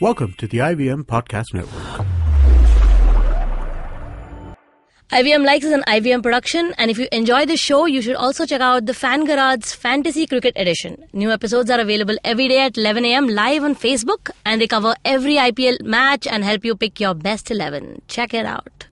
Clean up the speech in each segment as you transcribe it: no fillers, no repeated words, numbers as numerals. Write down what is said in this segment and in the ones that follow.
Welcome to the IVM Podcast Network. IVM Likes is an IVM production, and if you enjoy the show, you should also check out the Fan Garage's Fantasy Cricket Edition. New episodes are available every day at 11 a.m. live on Facebook, and they cover every IPL match and help you pick your best 11. Check it out.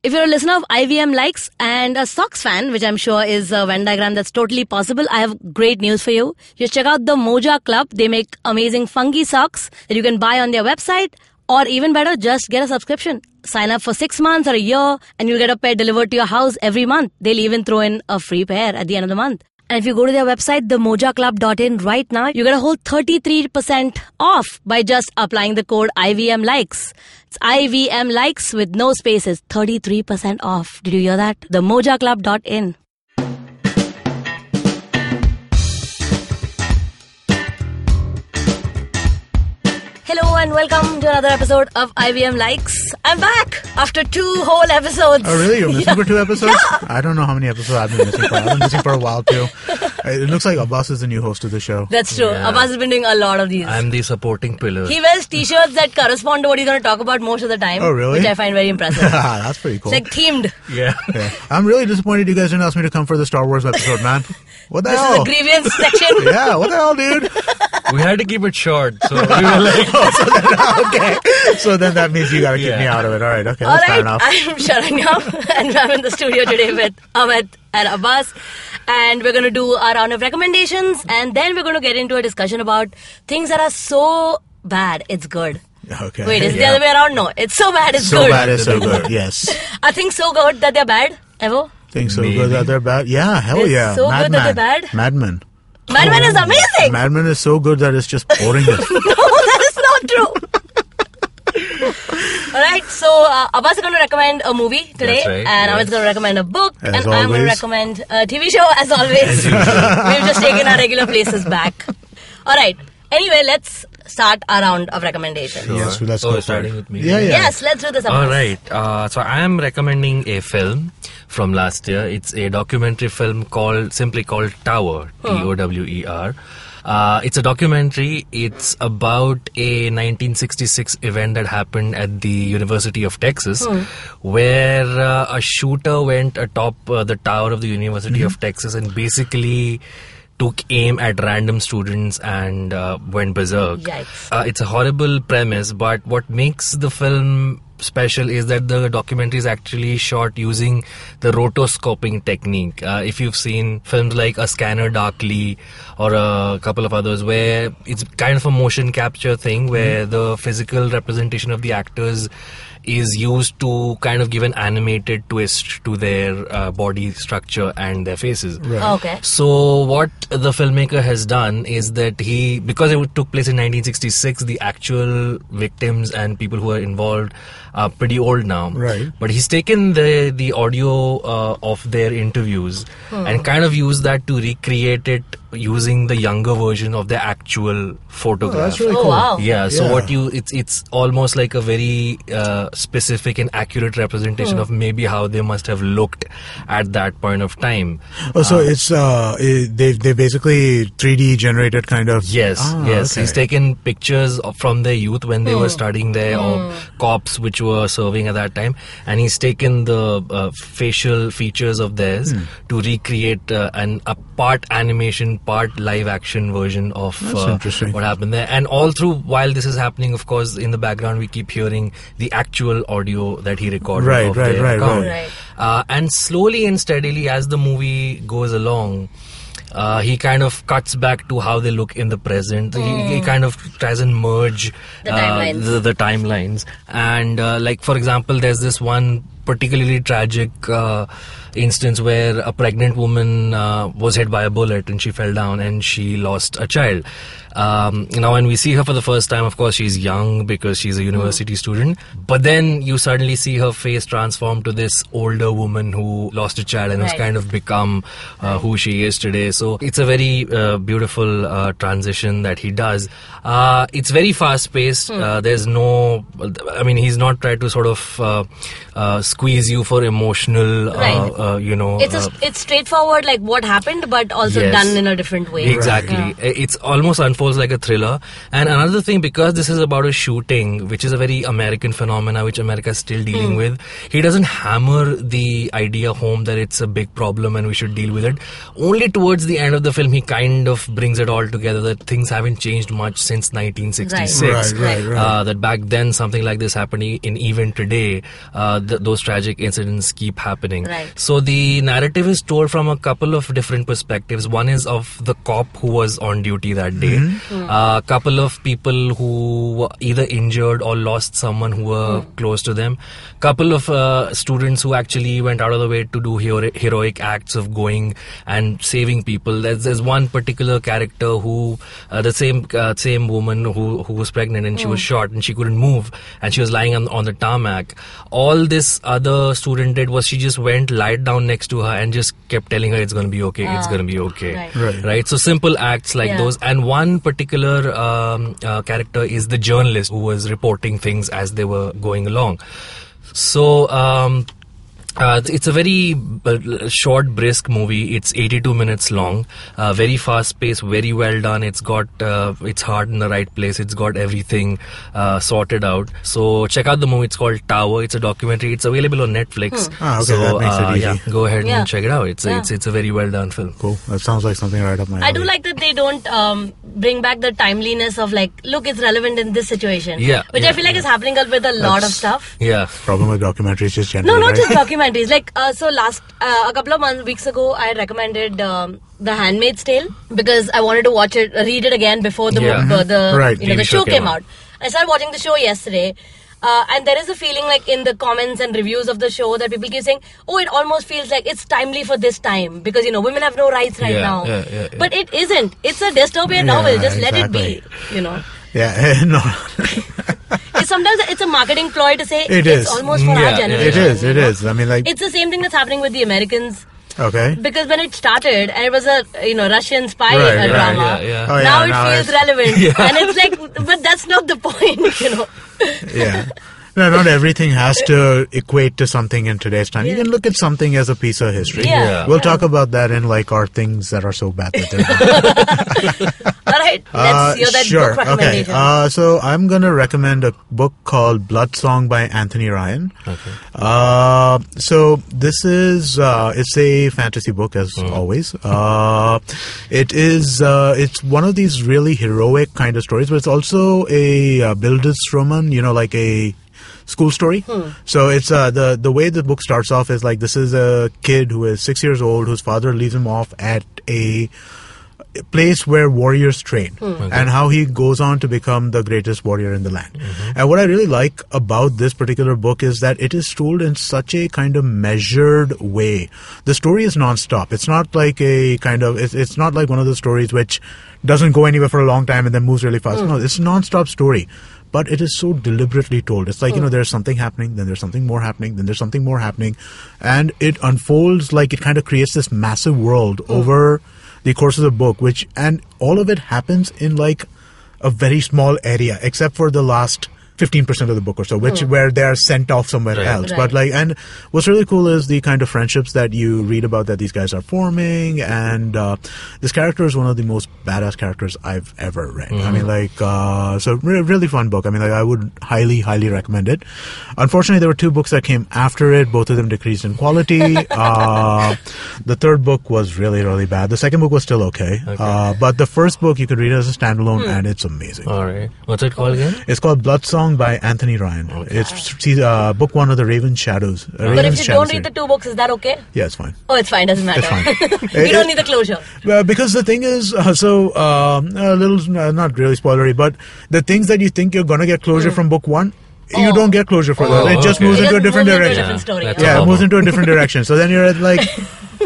If you're a listener of IVM Likes and a socks fan, which I'm sure is a Venn diagram that's totally possible, I have great news for you. Just check out the Moja Club. They make amazing funky socks that you can buy on their website, or even better, just get a subscription. Sign up for 6 months or a year and you'll get a pair delivered to your house every month. They'll even throw in a free pair at the end of the month. And if you go to their website, themojaclub.in right now, you get a whole 33% off by just applying the code IVM Likes. It's IVM Likes with no spaces, 33% off. Did you hear that? Themojaclub.in. Hello and welcome to another episode of IVM Likes. I'm back after 2 whole episodes. Oh, really? You're missing for 2 episodes? Yeah. I don't know how many episodes I've been missing for. I've been missing for a while, too. It looks like Abbas is the new host of the show. That's true. Yeah. Abbas has been doing a lot of these. I'm the supporting pillar. He wears t-shirts that correspond to what he's going to talk about most of the time. Oh, really? Which I find very impressive. That's pretty cool. It's like themed. Yeah. Yeah. I'm really disappointed you guys didn't ask me to come for the Star Wars episode, man. What the This hell? is the grievance section. Yeah, what the hell, dude? We had to keep it short, so we were like, Okay. So then that means you gotta keep me out of it. All right, okay, that's fair Alright, enough. I'm Sharanya and I'm in the studio today with Amit and Abbas, and we're going to do our round of recommendations, and then we're going to get into a discussion about things that are so bad it's good. Okay. Wait, is it the other way around? No, it's so bad it's So good. bad is so good, yes. Are things so good that they're bad? Ever? Things so Maybe. good that they're bad? Yeah, hell It's yeah. so Mad good that Men. they're bad? Mad Men. Mad Men is amazing! Mad Men is so good that it's just pouring it. No, that is not true. Alright, so Abbas is going to recommend a movie today, That's right, and yes. Amit's going to recommend a book, As and I'm going to always. recommend a TV show as always. We've just taken our regular places back. Alright, anyway, let's start our round of recommendations. Yes, let's go for starting it. with me. Yeah. Yes, let's do this, Abbas. All right. So I am recommending a film from last year. It's a documentary film simply called Tower, Tower. It's a documentary. It's about a 1966 event that happened at the University of Texas, where a shooter went atop the tower of the University of Texas and basically took aim at random students and went berserk. Yikes. It's a horrible premise, but what makes the film special is that the documentary is actually shot using the rotoscoping technique. If you've seen films like A Scanner Darkly or a couple of others where it's kind of a motion capture thing where the physical representation of the actors is used to kind of give an animated twist to their body structure and their faces. Okay. So what the filmmaker has done is that because it took place in 1966, the actual victims and people who are involved are pretty old now. Right. But he's taken the audio of their interviews and kind of used that to recreate it using the younger version of the actual photograph. That's really Oh, cool. wow. Yeah, so Yeah. it's almost like a very specific and accurate representation of maybe how they must have looked at that point of time. Oh, so it's they basically 3D generated kind of. Yes, yes. Okay. He's taken pictures from their youth when they were studying there, or cops which were serving at that time, and he's taken the facial features of theirs to recreate a part animation, part live action version of That's interesting. what happened there. And all through while this is happening, of course, in the background we keep hearing the actual audio that he recorded Right, of right, their right, account. right. And slowly and steadily as the movie goes along, he kind of cuts back to how they look in the present. He kind of tries and merge The timelines. the timelines. And like, for example, there's this one particularly tragic instance where a pregnant woman was hit by a bullet and she fell down and she lost a child. Now when we see her for the first time, of course she's young because she's a university student, but then you suddenly see her face transform to this older woman who lost a child and has Right. kind of become who she is today. So it's a very beautiful transition that he does. It's very fast paced. There's he's not tried to sort of squeeze you for emotional Right. It's straightforward, like what happened, but also Yes. done in a different way. Exactly. Yeah. It's almost unfolds like a thriller. And another thing, because this is about a shooting, which is a very American phenomena, which America is still dealing with, he doesn't hammer the idea home that it's a big problem and we should deal with it. Only towards the end of the film, he kind of brings it all together that things haven't changed much since 1966. Right. That back then something like this happened in even today. Those tragic incidents keep happening. Right. So the narrative is told from a couple of different perspectives. One is of the cop who was on duty that day. A couple of people who were either injured or lost someone who were close to them. Couple of students who actually went out of the way to do heroic acts of going and saving people. There's one particular character who, the same woman who was pregnant and she was shot and she couldn't move and she was lying on the tarmac. All this other student did was she just went, lied down next to her and just kept telling her it's going to be okay, it's going to be okay. Right. So simple acts like those. And one particular character is the journalist who was reporting things as they were going along. So it's a very short, brisk movie. It's 82 minutes long, very fast paced, very well done. It's got its heart in the right place. It's got everything sorted out. So check out the movie. It's called Tower. It's a documentary. It's available on Netflix. Okay, so that makes it easy. yeah, go ahead and check it out. It's a very well done film. Cool. That sounds like something right up my alley. I do like that they don't bring back the timeliness of like, look, it's relevant in this situation. Which I feel like is happening with a lot of stuff. Yeah. Problem with documentaries just generally. No, not right? just documentaries. Like, so a couple of weeks ago, I recommended The Handmaid's Tale because I wanted to read it again before the the show came out. I started watching the show yesterday. And there is a feeling like in the comments and reviews of the show that people keep saying, oh, it almost feels like it's timely for this time because, women have no rights right now. But it isn't. It's a dystopian novel. Just let it be, Yeah, no. Sometimes it's a marketing ploy to say it's almost for our generation. It is. I mean, like... It's the same thing that's happening with the Americans. Okay. Because when it started, and it was a Russian spy drama, Oh, now it feels relevant. And it's like, but that's not the point, Yeah. No, not everything has to equate to something in today's time. You can look at something as a piece of history. We'll talk about that in like our things that are so bad that they're bad. All right, let's hear that book recommendation. Okay, so I'm going to recommend a book called Blood Song by Anthony Ryan. Okay. So this is, it's a fantasy book as always. It's one of these really heroic kind of stories, but it's also a Bildungsroman, like a school story. So it's the way the book starts off is like this is a kid who is 6 years old whose father leaves him off at a place where warriors train and how he goes on to become the greatest warrior in the land. And what I really like about this particular book is that it is told in such a kind of measured way. The story is non-stop. It's not like it's not like one of the stories which doesn't go anywhere for a long time and then moves really fast. No, it's a non-stop story. But it is so deliberately told. It's like, there's something happening, then there's something more happening, then there's something more happening. And it unfolds like it kind of creates this massive world over the course of the book, and all of it happens in like a very small area, except for the last 15% of the book or so, where they are sent off somewhere else. But and what's really cool is the kind of friendships that you read about that these guys are forming, and this character is one of the most badass characters I've ever read. I mean, so really fun book. I mean, I would highly, highly recommend it. Unfortunately, there were two books that came after it. Both of them decreased in quality. The third book was really, really bad. The second book was still okay. But the first book you could read as a standalone, and it's amazing. All right. What's it called again? It's called Blood Song by Anthony Ryan. It's book one of the Raven Shadows. But if you don't read the two books, is that okay? Yeah, it's fine. Oh, it's fine. Doesn't matter. It's fine. You don't need the closure. Because the thing is, a little, not really spoilery, but the things that you think you're going to get closure from book one, you don't get closure for that. It just moves into a different direction. It moves into a different direction. So then you're at like,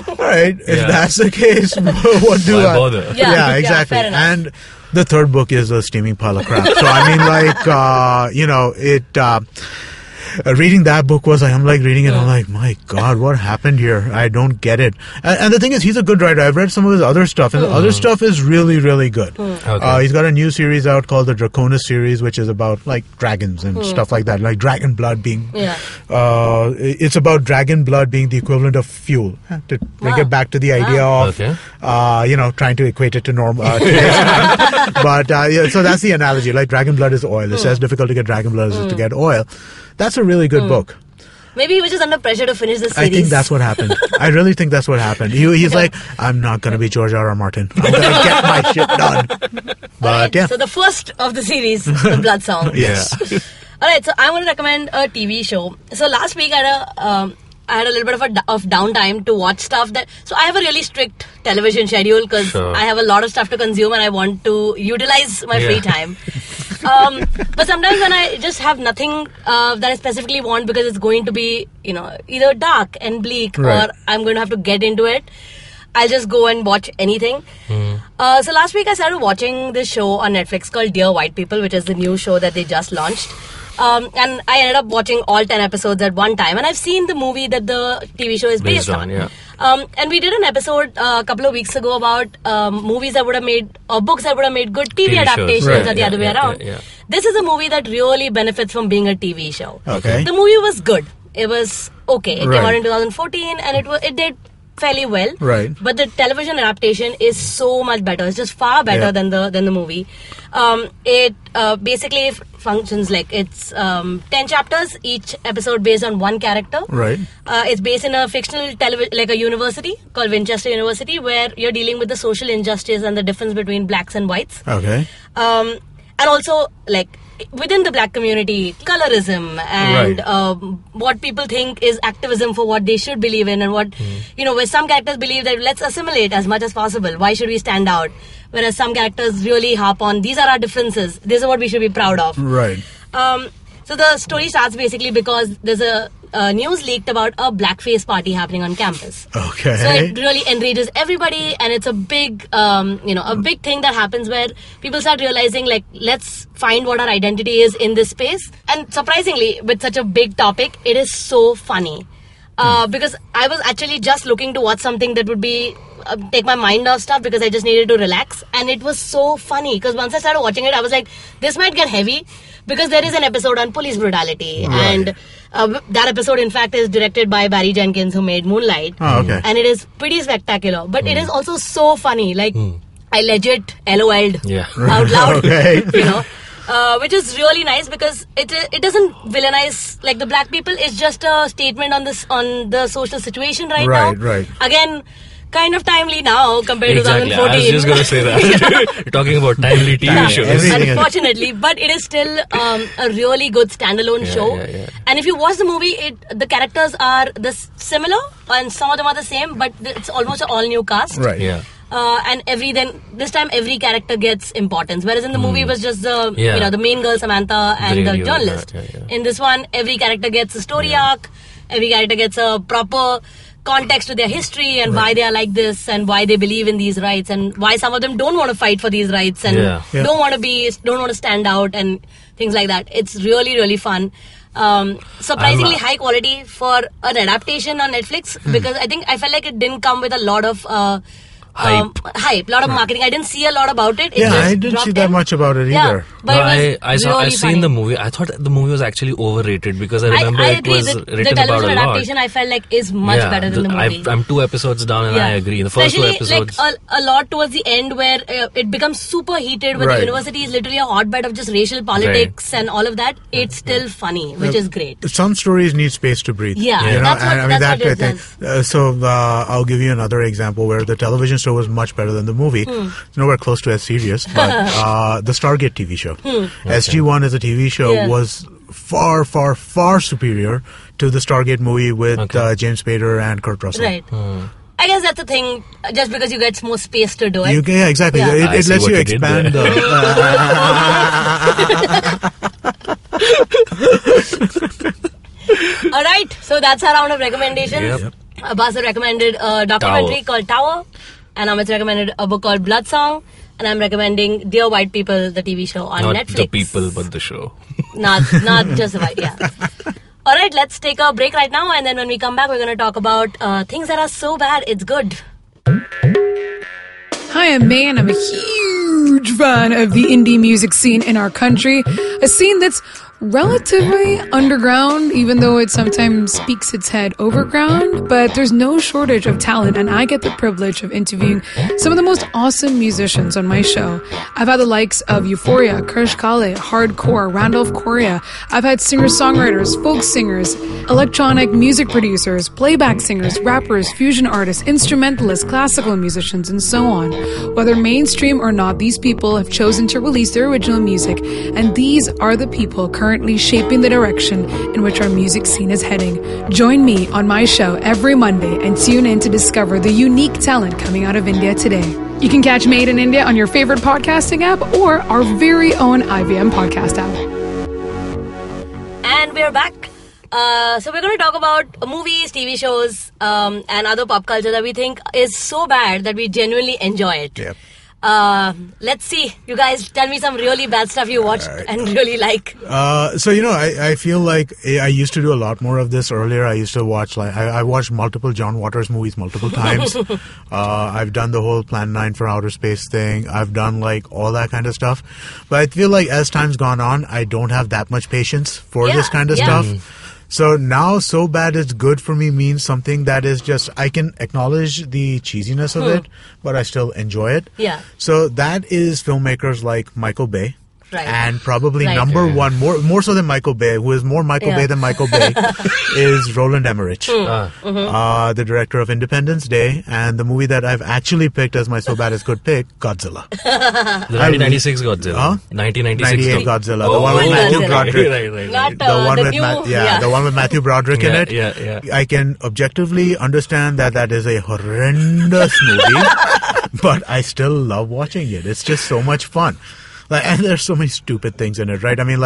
all right, if that's the case, what do I bother? Yeah, exactly. And the third book is a steaming pile of crap. So I mean, reading that book was like, I'm like reading it, I'm like, my God, what happened here? I don't get it. And the thing is, he's a good writer. I've read some of his other stuff, and the other stuff is really, really good. Okay. He's got a new series out called the Draconis series, which is about like dragons and stuff like that, like dragon blood being. Yeah. It's about dragon blood being the equivalent of fuel. To bring it back to the idea of, trying to equate it to normal. But so that's the analogy. Like dragon blood is oil. It's as difficult to get dragon blood as it is to get oil. That's a really good book. Maybe he was just under pressure to finish the series. I think that's what happened. I really think that's what happened. He's like, I'm not going to be George R.R. Martin. I'm going to get my shit done. But yeah. So the first of the series, The Blood Song. Yes. Alright, so I want to recommend a TV show. So last week I had a little bit of downtime to watch stuff so I have a really strict television schedule because I have a lot of stuff to consume and I want to utilize my free time. But sometimes when I just have nothing that I specifically want because it's going to be, either dark and bleak or I'm going to have to get into it, I'll just go and watch anything. So last week I started watching this show on Netflix called Dear White People, which is the new show that they just launched. And I ended up watching all 10 episodes at one time. And I've seen the movie that the TV show is based on. Yeah. And we did an episode a couple of weeks ago about movies that would have made, or books that would have made good TV adaptations or the other way around. Yeah. This is a movie that really benefits from being a TV show. Okay. The movie was good. It was okay. It came out in 2014 and it did fairly well. Right. But the television adaptation is so much better. It's just far better than the movie. It basically functions like it's 10 chapters, each episode based on one character. Right. It's based in a fictional like a university called Winchester University, where you're dealing with the social injustice and the difference between blacks and whites. Okay. And also like within the black community, colorism and what people think is activism for what they should believe in, and what where some characters believe that let's assimilate as much as possible. Why should we stand out? Whereas some characters really harp on these are our differences. This is what we should be proud of. Right. So the story starts basically because there's a news leaked about a blackface party happening on campus. Okay. So it really enrages everybody, and it's a big, a big thing that happens where people start realizing, like, let's find what our identity is in this space. And surprisingly, with such a big topic, it is so funny. Because I was actually just looking to watch something that would be take my mind off stuff because I just needed to relax, and it was so funny because once I started watching it, I was like, this might get heavy because there is an episode on police brutality, and that episode in fact is directed by Barry Jenkins, who made Moonlight. Okay. And it is pretty spectacular, but it is also so funny, like I legit LOL'd out loud. Okay. Which is really nice because it doesn't villainize like the black people. It's just a statement on the social situation right now. Right. Again, kind of timely now compared to 2014. I was just going to say that. You're talking about timely TV shows. Unfortunately, but it is still a really good standalone show. Yeah. And if you watch the movie, the characters are similar and some of them are the same, but it's almost an all new cast. Right. Yeah. And this time every character gets importance, whereas in the movie it was just the main girl Samantha and the journalist. In this one, every character gets a story arc, every character gets a proper context to their history and why they are like this and why they believe in these rights and why some of them don't want to fight for these rights and don't want to stand out and things like that. It's really, really fun. Surprisingly high quality for an adaptation on Netflix because I felt like it didn't come with a lot of hype, lot of marketing. I didn't see a lot about it. I didn't see that much about it either. But I've seen the movie. I thought the movie was actually overrated because I remember it was written about a lot. The television adaptation I felt like is much better than the movie. I'm 2 episodes down and I agree. The first Especially 2 episodes, like a lot towards the end where it becomes super heated, where the university is literally a hotbed of just racial politics and all of that. It's still funny, which is great. Some stories need space to breathe. That's what it does. So I'll give you another example where the television show was much better than the movie. It's nowhere close to as serious, but the Stargate TV show. SG-1 as a TV show was far, far, far superior to the Stargate movie with James Spader and Kurt Russell. Right. I guess that's the thing, just because you get more space to do it. Yeah, exactly. It lets you expand. Alright, so that's our round of recommendations. Yep. Abbas recommended a documentary called Tower, and Amit recommended a book called Blood Song, and I'm recommending Dear White People, the TV show on not Netflix. the people, but the show. Not just the white, All right, let's take a break right now, and then when we come back, we're going to talk about things that are so bad, it's good. Hi, I'm May, and I'm a huge fan of the indie music scene in our country. A scene that's relatively underground, even though it sometimes speaks its head overground. But there's no shortage of talent, and I get the privilege of interviewing some of the most awesome musicians on my show. I've had the likes of Euphoria, Krish Kale, Hardcore, Randolph Correa. I've had singer-songwriters, folk singers, electronic music producers, playback singers, rappers, fusion artists, instrumentalists, classical musicians, and so on. Whether mainstream or not, these people have chosen to release their original music, and these are the people currently shaping the direction in which our music scene is heading. Join me on my show every Monday and tune in to discover the unique talent coming out of India today. You can catch Made in India on your favorite podcasting app or our very own IVM podcast app. And we're back. So we're going to talk about movies, TV shows, and other pop culture that we think is so bad that we genuinely enjoy it. Yep. Let's see. You guys tell me some really bad stuff you watched and really like. So, I feel like I used to do a lot more of this earlier. I used to watch, I watched multiple John Waters movies multiple times. I've done the whole Plan 9 for Outer Space thing. I've done, all that kind of stuff. But I feel like as time's gone on, I don't have that much patience for this kind of stuff. So now, so bad it's good for me means something that is just, I can acknowledge the cheesiness of it, but I still enjoy it. Yeah. So that is filmmakers like Michael Bay. Right. And probably Right. number one, more so than Michael Bay, who is more Michael Bay than Michael Bay, is Roland Emmerich, the director of Independence Day, and the movie that I've actually picked as my so bad it's good pick, Godzilla. The 1996 Godzilla. 1996 98 Godzilla, the Oh, one with my Matthew Godzilla. Broderick. Right. Not The one the with new, the one with Matthew Broderick in it. Yeah. I can objectively understand that is a horrendous movie, but I still love watching it. It's just so much fun. And there's so many stupid things in it, right? I mean,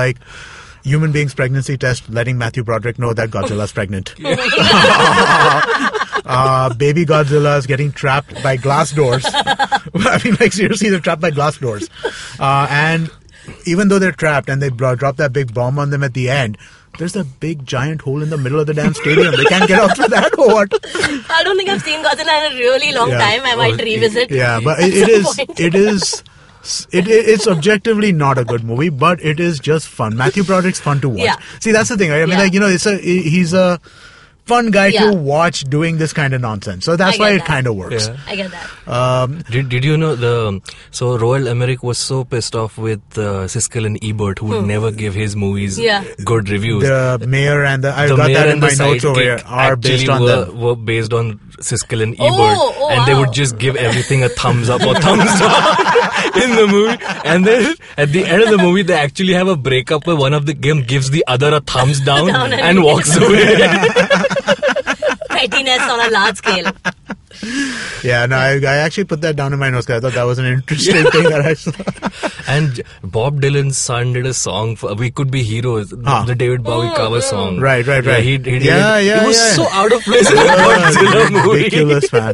human beings pregnancy test letting Matthew Broderick know that Godzilla's pregnant. Baby Godzilla's getting trapped by glass doors. I mean, seriously, they're trapped by glass doors. And even though they're trapped and they drop that big bomb on them at the end, there's a big giant hole in the middle of the damn stadium. They can't get out through that or what? I don't think I've seen Godzilla in a really long time. I might revisit. Yeah, but point. it's objectively not a good movie, but it is just fun. Matthew Broderick's fun to watch. Yeah. See, that's the thing, right? I mean, he's a fun guy to watch doing this kind of nonsense. So that's why it kind of works. Yeah. I get that. Did you know so Roald Emmerich was so pissed off with Siskel and Ebert, who would never give his movies good reviews. The mayor and I've The got mayor that in and my the notes over here, sidekick are based on them. were based on Siskel and Ebert, and they would just give everything a thumbs up or thumbs down in the movie. And then at the end of the movie, they actually have a breakup where one of them gives the other a thumbs down and walks away. Pettiness on a large scale. Yeah, no, I actually put that down in my notes because I thought that was an interesting thing that I saw. And Bob Dylan's son did a song for We Could Be Heroes, the David Bowie cover song. Right. Yeah, he did. It was yeah. so out of place in a Godzilla movie. Ridiculous, man.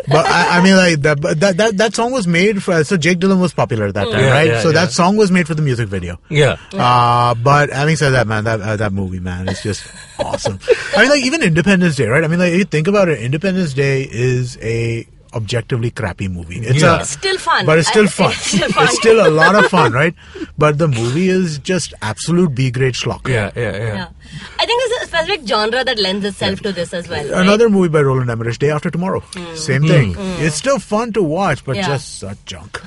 But I mean, that song was made for. So Jake Dylan was popular at that time, right? Yeah, so that song was made for the music video. Yeah. But having said that, man, that movie, man, is just awesome. I mean, even Independence Day, right? I mean, if you think about it, Independence Day is a objectively crappy movie. It's still fun. But it's still fun. It's still a lot of fun, right? But the movie is just absolute B-grade schlock. Yeah. I think there's a specific genre that lends itself to this as well. Right? Another movie by Roland Emmerich, Day After Tomorrow. Same thing. It's still fun to watch, but just such junk.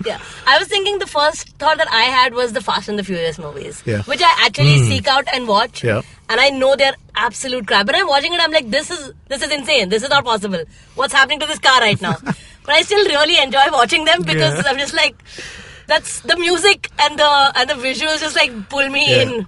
Yeah, I was thinking the first thought that I had was the Fast and the Furious movies, which I actually seek out and watch. Yeah. And I know they're absolute crap. But I'm watching it, I'm like, this is insane. This is not possible. What's happening to this car right now? But I still really enjoy watching them because I'm just like, that's the music and the visuals just pull me in,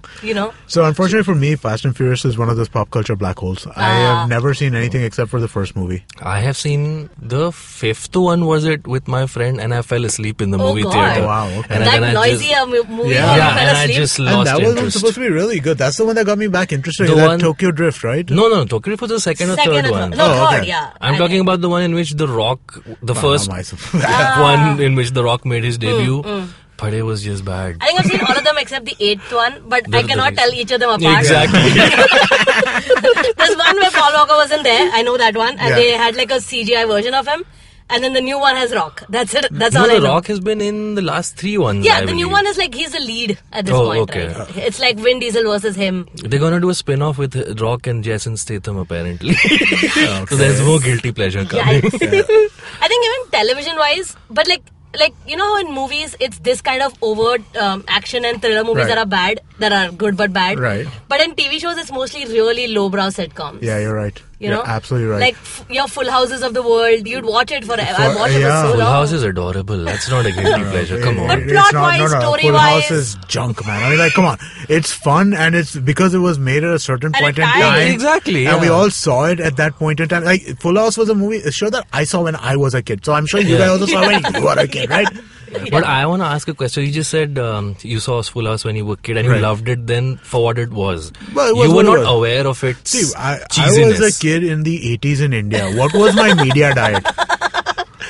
So unfortunately for me, Fast and Furious is one of those pop culture black holes. I have never seen anything except for the first movie. I have seen the fifth one, was it, with my friend, and I fell asleep in the movie God. theater. Oh, wow, okay. And that then I noisy just, movie. Yeah. You and fell I asleep. just And lost that was interest. supposed to be really good. That's the one that got me back interested. The That one- Tokyo Drift, right? No, Tokyo Drift was the second or third one. No, Oh, third, okay. yeah. I'm talking about the one in which The Rock, the first myself. one in which The Rock made his debut. Phade was just bad. I think I've seen all of them except the 8th one, but I The cannot rest. tell each of them apart. Exactly. There's one where Paul Walker wasn't there. I know that one. And Yeah. they had like a CGI version of him. And then the new one has Rock. That's it. That's all No, I The know. Rock has been in the last 3 ones. Yeah, I the new believe. one is like he's the lead at this Oh, point. okay. Right? It's like Vin Diesel versus him. They're gonna do a spin-off with Rock and Jason Statham apparently. So there's more guilty pleasure coming. Yikes. I think even television-wise, but like you know how in movies it's this kind of overt action and thriller movies Right. that are bad, that are good but bad. Right. But in TV shows it's mostly really lowbrow sitcoms. Yeah, you're right. You You're know, absolutely right. Like your Full Houses of the world, you'd watch it forever. I watched it yeah. for so Full long. House is adorable. That's not a guilty pleasure. Come But on. plot-wise, Full story-wise- House is junk, man. I mean, like, come on. It's fun, and it's because it was made at a certain At a point in time. time. Exactly, And we yeah. all saw it at that point in time. Like, Full House was a show that I saw when I was a kid. So I'm sure you guys also saw when you were a kid, right? But I want to ask a question. You just said you saw Full House when you were a kid and you Right. loved it then for what it was. Well, it was you were what it not was. aware of its See, I cheesiness. was a kid in the 80s in India. What was my media diet?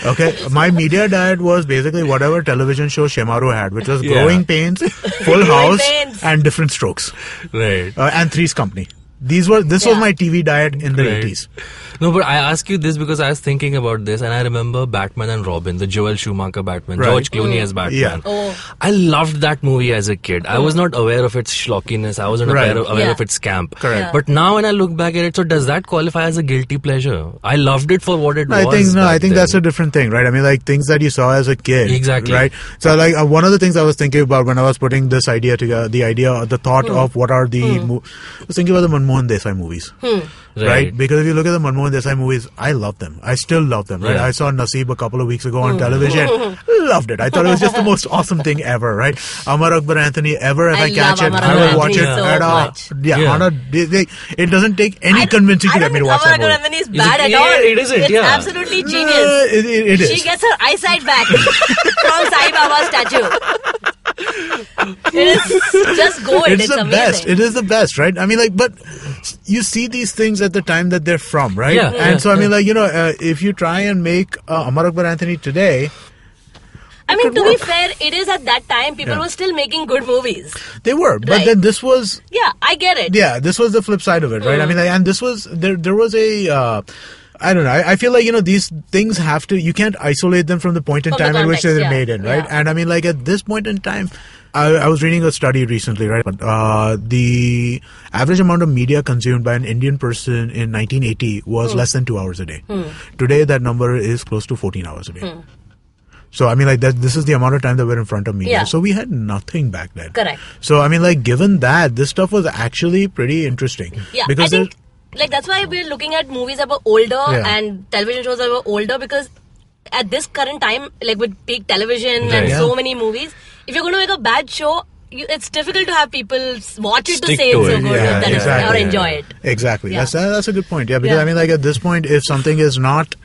Okay, my media diet was basically whatever television show Shemaru had, which was Yeah. Growing Pains, Full House, Pains. and Different Strokes, Right. and Three's Company. This was Yeah. my TV diet in the Right. 80s. No, but I ask you this because I was thinking about this and I remember Batman and Robin, the Joel Schumacher Batman, Right. George Clooney as Batman. Yeah. Oh. I loved that movie as a kid. I was not aware of its schlockiness. I wasn't Right. aware Yeah. of its camp. Correct. Yeah. But now when I look back at it, so does that qualify as a guilty pleasure? I loved it for what it was. I think back that's a then. different thing, right? I mean, like things that you saw as a kid, Exactly. right? So, like one of the things I was thinking about when I was putting this idea together, the thought of what are the, I was thinking about the Manmohan Desai movies, right? Because if you look at the Manmohan Desai movies, I love them. I still love them, right? Yeah. I saw Naseeb a couple of weeks ago on television, loved it. I thought it was just the most awesome thing ever, right? Amar Akbar Anthony, if I I catch love it, Amar I will Akbar watch it. Anthony so at much. it doesn't take any convincing to get me to watch that movie. Amar Akbar is bad at Yeah, all. it isn't, It's yeah. absolutely genius. It is. She gets her eyesight back from Sai Baba's statue. It is just gold. It's It's the amazing. best. It is the best, right? I mean, like, but you see these things at the time that they're from, right? Yeah, and yeah, so, I mean, like, if you try and make Amar Akbar Anthony today, I mean, could to be work. fair, it is at that time people Yeah. were still making good movies. they were. But Right. then this was, Yeah, I get it. yeah, this was the flip side of it, right? I mean, like, and this was, there was a, I don't know. I feel like, these things have to, you can't isolate them from the point in From the time in which context, they're yeah. made in, right? Yeah. And I mean, like, at this point in time, I was reading a study recently, right? The average amount of media consumed by an Indian person in 1980 was less than 2 hours a day. Today, that number is close to 14 hours a day. So, I mean, like, this is the amount of time that we're in front of media. Yeah. So, we had nothing back then. Correct. So, I mean, like, given that, this stuff was actually pretty interesting. Yeah, Because I think like that's why we're looking at movies that were older Yeah. and television shows that were older, because at this current time, like with peak television Right. and Yeah. so many movies, if you're going to make a bad show, it's difficult to have people watch it to Stick say to it's so it. good Yeah, that exactly. or enjoy it. Exactly. Yeah. That's a good point. Yeah, because Yeah. I mean, like at this point, if something is not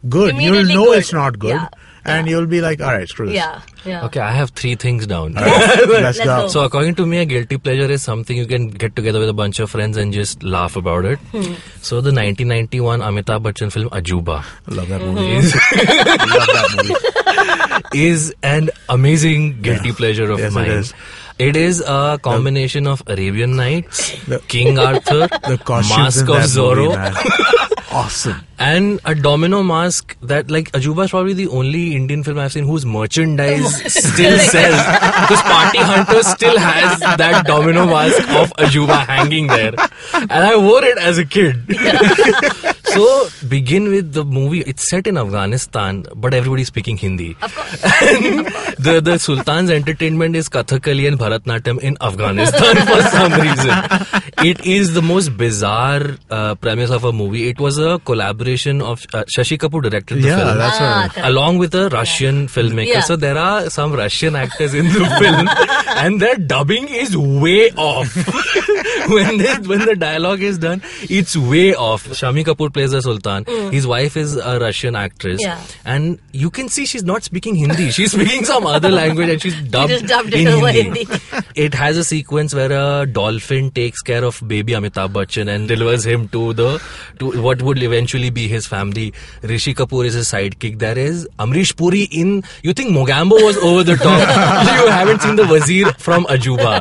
good, you'll Immediately know good. it's not good, Yeah. and you'll be like, all right, screw this. Yeah, yeah. Okay, I have 3 things down. Let's Let's go. go. So according to me, a guilty pleasure is something you can get together with a bunch of friends and just laugh about it. So the 1991 Amitabh Bachchan film Ajuba Love that movie. is, Love that movie. is an amazing guilty Yeah. pleasure of Yes, it mine. is. It is a combination of Arabian Nights, The- King Arthur, The costumes Mask in of that Zorro, movie, man. Awesome. and a domino mask that, like, Ajuba is probably the only Indian film I've seen whose merchandise still sells. Because Party Hunter still has that domino mask of Ajuba hanging there. And I wore it as a kid. So, begin with the movie. It's set in Afghanistan, but everybody's speaking Hindi. Of course. And the Sultan's entertainment is Kathakali and Bharatnatyam in Afghanistan for some reason. It is the most bizarre premise of a movie. It was a collaboration of Shashi Kapoor directed the Yeah, film. that's right. correct. Along with a Russian filmmaker. Yeah. So there are some Russian actors in the film and their dubbing is way off. when the dialogue is done, it's way off. Shami Kapoor plays the Sultan. His wife is a Russian actress. Yeah. And you can see she's not speaking Hindi. She's speaking some other language and she's dubbed, just dubbed it in over Hindi. Hindi. It has a sequence where a dolphin takes care of baby Amitabh Bachchan and delivers him to what would eventually be his family. Rishi Kapoor is his sidekick. There is Amrish Puri in. You think Mogambo was over the top? You you haven't seen the Wazir from Ajuba.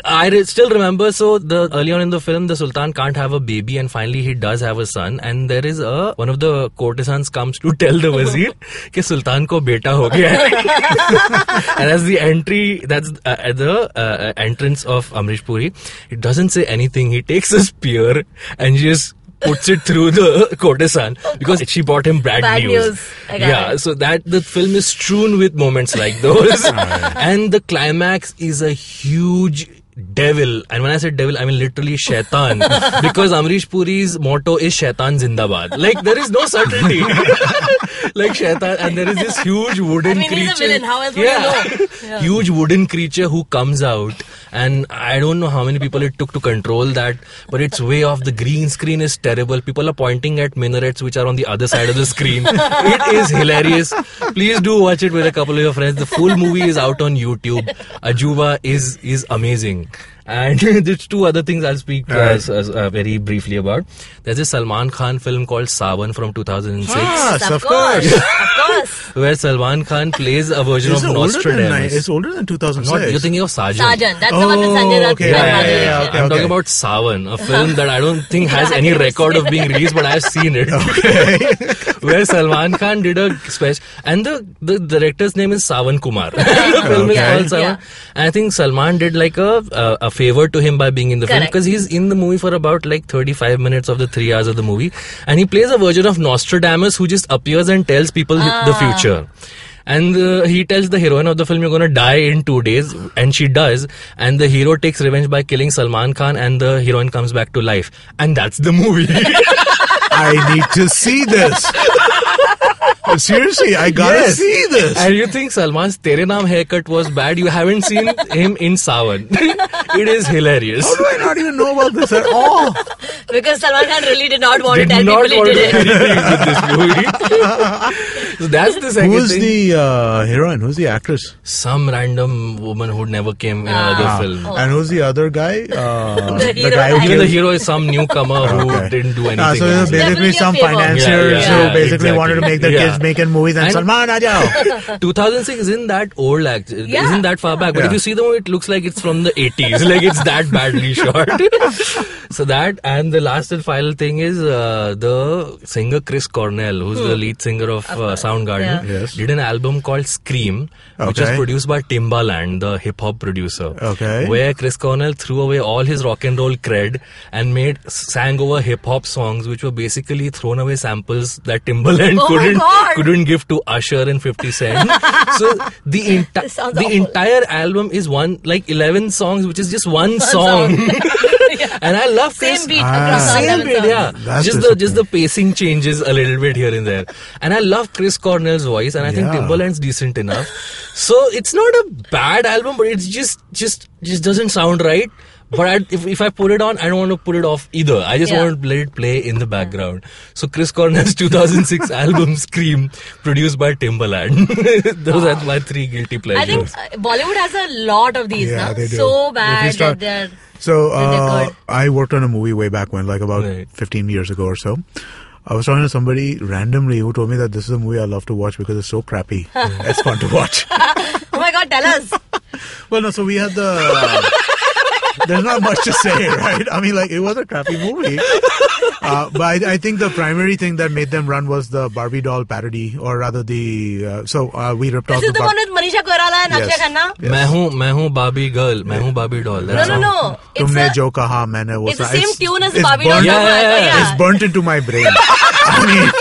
I still remember, so early on in the film, the Sultan can't have a baby and finally he does have a son, and there is one of the courtesans comes to tell the Wazir कि Sultan को बेटा हो गया है. And as the entry, that's at the entrance of Amrish Puri, it doesn't say anything. He takes a spear and just puts it through the courtesan because she brought him bad news. Yeah, so that the film is strewn with moments like those. And the climax is a huge devil, and when I say devil, I mean literally shaitan, because Amrish Puri's motto is Shaitan Zindabad. Like, there is no certainty. Like shaitan, and there is this huge wooden creature. He's a villain. How else would you know? Yeah. Huge wooden creature who comes out, and I don't know how many people it took to control that, but it's way off. The green screen is terrible. People are pointing at minarets which are on the other side of the screen. It is hilarious. Please do watch it with a couple of your friends. The full movie is out on YouTube. Ajuba is amazing. And there's two other things I'll speak very briefly about. There's a Salman Khan film called Sawan from 2006. Yes, of course. Of course. Where Salman Khan plays a version of Nostradamus. It's older than 2006. No, you're thinking of Sajan. Sajan. That's the one with Sanjay Dutt. Okay. Yeah. I'm talking about Sawan, a film that I don't think has any record of being released, but I've seen it. Okay. Where Salman Khan did a special, and the director's name is Sawan Kumar. The film is called Sawan. Yeah. And I think Salman did like a favor to him by being in the film, because he's in the movie for about like 35 minutes of the 3 hours of the movie, and he plays a version of Nostradamus who just appears and tells people the future. And he tells the heroine of the film, you're going to die in 2 days. And she does. And the hero takes revenge by killing Salman Khan, and the heroine comes back to life. And that's the movie. I need to see this. Seriously, I gotta see this. And you think Salman's Tere Naam haircut was bad? You haven't seen him in Sawan. It is hilarious. How do I not even know about this at all? Because Salman Khan really did not want to tell people he did it. With this movie. So that's the second Who's thing. the heroine? Who's the actress? Some random woman who never came in another film. And who's the other guy? The hero. guy who Even killed- the hero is some newcomer who didn't do anything. So else. basically Definitely some a favor. financiers Yeah, who basically exactly. wanted to make their kids making movies and Salman aa jao. 2006 isn't that old, actually. Yeah. Isn't that far back. But Yeah. if you see the movie, it looks like it's from the 80s. Like, it's that badly shot. So that, and the last and final thing is the singer Chris Cornell, who's the lead singer of Soundgarden, Yes. did an album called Scream, which was Okay. produced by Timbaland, the hip-hop producer. Okay. Where Chris Cornell threw away all his rock and roll cred and sang over hip-hop songs, which were basically thrown away samples that Timbaland Oh my God. couldn't give to Usher and 50 Cent. So the sounds awful. entire album is 11 songs, which is just one song. And I love Chris. Same beat across all Same 11 beat, songs. yeah. That's Just the pacing changes a little bit here and there. And I love Chris Cornell's voice, and I think Yeah. Timbaland's decent enough. So it's not a bad album, but it's just doesn't sound right. But if I put it on, I don't want to put it off either. I just want to let it play in the background. So Chris Cornell's 2006 album Scream, produced by Timbaland. Those are my three guilty pleasures. I think Bollywood has a lot of these, Yeah, no? they do. So If bad you start- that they're... So they're good. I worked on a movie way back when, like about Right. 15 years ago or so. I was talking to somebody randomly who told me that this is a movie I love to watch because it's so crappy. It's fun to watch. Oh my God, tell us. Well, no, so we had the... there's not much to say, right? I mean, like, it was a crappy movie. But I think the primary thing that made them run was the Barbie doll parody, or rather the... we ripped off This is the Bar- one with Manisha Koirala and Akshay Yes. Khanna? Yes. मैं हूँ Barbie girl, मैं हूँ Barbie doll. That's No. all. It's तुमने a- जो कहा मैंने वो it's the सा- same tune as the it's Barbie doll. burnt- Yeah. It's burnt into my brain. I mean,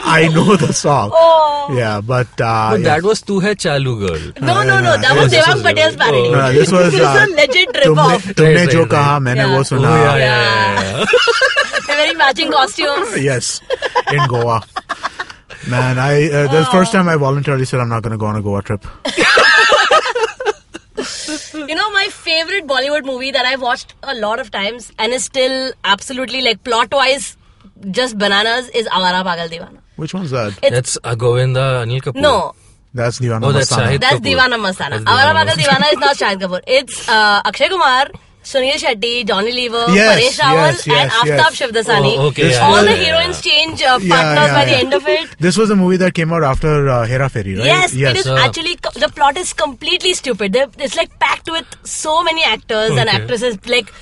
I know the song. Oh. Yeah, but But that was Tu Hai Chalu girl. No. That was this Devang was- Patel's parody. Oh. this was This is a legit rip-off. तुमने Right, जो right, कहा right. मैंने Yeah. वो Oh, सुना. yeah. They're wearing matching costumes. Yes, in Goa. Man, the first time I voluntarily said I'm not going to go on a Goa trip. You know, my favorite Bollywood movie that I've watched a lot of times and is still absolutely, like, plot-wise just bananas is Awara Pagal Deewana. Which one's that? That's Govinda Anil Kapoor. No, That's Divana Oh, that's Mastana. Shahid that's Kapoor. Deewana Mastana. That's Awara Deewana Pagal Deewana is not Shahid Kapoor. It's Akshay Kumar, Sunil Shetty, Johnny Lever, Yes, Paresh Rawal, yes, yes, and Aftab yes. Shivdasani. Oh, okay, yeah, All yeah, the yeah, heroines change partners by the end of it. This was a movie that came out after Hera Fairy, right? Yes, it is actually, the plot is completely stupid. It's like packed with so many actors and actresses, like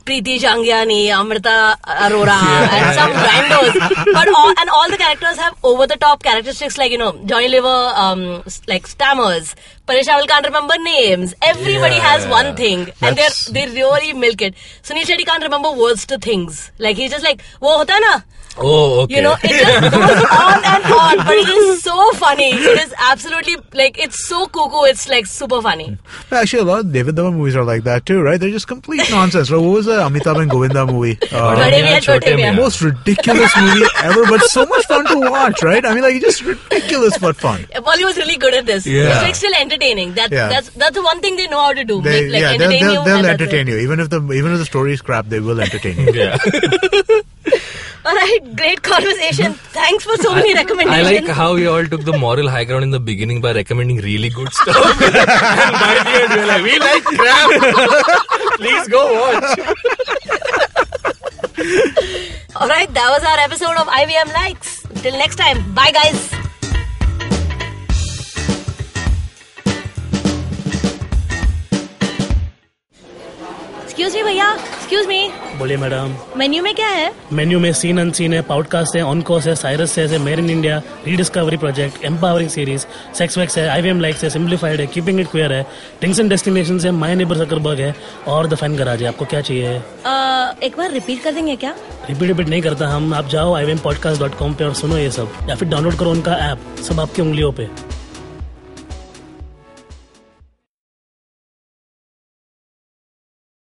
Preeti Changyani, Amrita Arora, and some randos. But all the characters have over-the-top characteristics, like, Johnny Lever, like stammers. Paresh Rawal can't remember names. Everybody has one thing, and they really milk it. Sunil Shetty can't remember words to things. Like, he's just like, wo hota hai na? Oh, okay. It just goes on and on, but it is so funny. It is absolutely, like, it's so cuckoo, it's like super funny. Actually, a lot of David Dhawan movies are like that too, right? They're just complete nonsense. What was the Amitabh and Govinda movie? Chote Miyan. Most ridiculous movie ever, but so much fun to watch, right? I mean, like, just ridiculous but fun. Bollywood's really good at this. Yeah. It's like still entertaining. That's the one thing they know how to do. Entertain you. They'll entertain you. Even if the story is crap, they will entertain you. Yeah. Alright, great conversation. Thanks for so many recommendations. I like how we all took the moral high ground in the beginning by recommending really good stuff. And by the end, we're like, we like crap. Please go watch. Alright, that was our episode of IVM Likes. Till next time. Bye, guys. Excuse me, भैया. Excuse me. बोलिए madam. Menu में क्या है? Menu में scene unseen है, podcast है, on course है, Cyrus है, made in India, rediscovery project, empowering series, sex wax है, IVM लाइक्स है, सिंप्लीफाइड है, कीपिंग इट क्वियर है, थिंग्स एंड डेस्टिनेशंस है, माय नेबर जकरबर्ग है और द फैन गराज है. आपको क्या चाहिए? एक बार रिपीट कर देंगे क्या? रिपीट नहीं करता हम. आप जाओ IVMpodcast.com पे और सुनो ये सब, या फिर डाउनलोड करो उनका ऐप. सब आपकी उंगलियों पे.